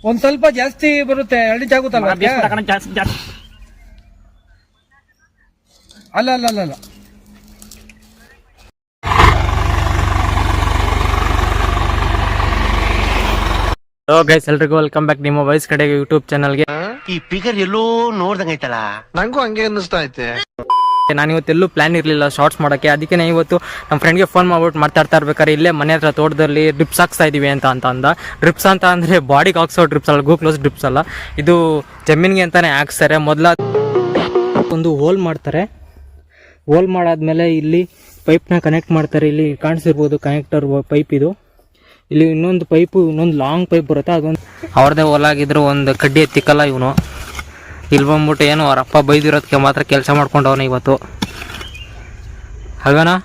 ಒಂದ್ ಸ್ವಲ್ಪ ಜಾಸ್ತಿ ಬರುತ್ತೆ 2 ಇಂಚ್ ಆಗುತ್ತಲ್ವಾ ಅಲ್ಲ ಅಲ್ಲ ಅಲ್ಲ ಅಲ್ಲ ಹಲೋ ಗೈಸ್, ಎಲ್ರಿಗೂ ವೆಲ್ಕಮ್ ಬ್ಯಾಕ್ ನಿಮ್ಮ ವಾಯ್ಸ್ ಕಡೆಗೆ ಯೂಟ್ಯೂಬ್ ಚಾನಲ್ಗೆ. ಈ ಫಿಗರ್ ಎಲ್ಲೋ ನೋಡ್ದಂಗೈತಲ್ಲ, ನಂಗೂ ಹಂಗೆ ಅನ್ನಿಸ್ತಾ ಐತೆ. ನಾನು ಇವತ್ತೆಲ್ಲೂ ಪ್ಲಾನ್ ಇರಲಿಲ್ಲ ಶಾರ್ಟ್ಸ್ ಮಾಡೋಕ್ಕೆ. ಅದಕ್ಕೆ ನಾನು ಇವತ್ತು ನಮ್ಮ ಫ್ರೆಂಡ್ಗೆ ಫೋನ್ ಮಾಡ್ಬಿಟ್ಟು ಮಾತಾಡ್ತಾ ಇರ್ಬೇಕಾದ್ರೆ ಇಲ್ಲೇ ಮನೆ ಹತ್ರ ತೋಟದಲ್ಲಿ ಡ್ರಿಪ್ಸ್ ಹಾಕ್ಸ್ತಾ ಇದೀವಿ ಅಂತ ಅಂದ. ಡ್ರಿಪ್ಸ್ ಅಂತ ಅಂದರೆ ಬಾಡಿಗೆ ಹಾಕ್ಸೋ ಡ್ರಿಪ್ಸ್ ಅಲ್ಲ, ಗ್ಲೂಕೋಸ್ ಡ್ರಿಪ್ಸ್ ಅಲ್ಲ, ಇದು ಜಮೀನಿಗೆ ಅಂತಲೇ ಹಾಕ್ಸ್ತಾರೆ. ಮೊದಲ ಒಂದು ಹೋಲ್ ಮಾಡ್ತಾರೆ. ಹೋಲ್ ಮಾಡಾದ್ಮೇಲೆ ಇಲ್ಲಿ ಪೈಪ್ನ ಕನೆಕ್ಟ್ ಮಾಡ್ತಾರೆ. ಇಲ್ಲಿ ಕಾಣಿಸಿರ್ಬೋದು ಕನೆಕ್ಟರ್ ಪೈಪ್ ಇದು. ಇಲ್ಲಿ ಇನ್ನೊಂದು ಲಾಂಗ್ ಪೈಪ್ ಬರುತ್ತೆ, ಅದೊಂದು ಅವ್ರದ್ದೇ ಹೊಲಾಗಿದ್ರು ಒಂದು ಕಡ್ಡಿ ಎತ್ತಿಕ್ಕಲ್ಲ ಇವನು. ಇಲ್ಲಿ ಬಂದ್ಬಿಟ್ಟು ಏನು ಅವ್ರ ಅಪ್ಪ ಬೈದಿರೋದಕ್ಕೆ ಮಾತ್ರ ಕೆಲಸ ಮಾಡ್ಕೊಂಡವನು ಇವತ್ತು, ಅಲ್ವೇನಾ?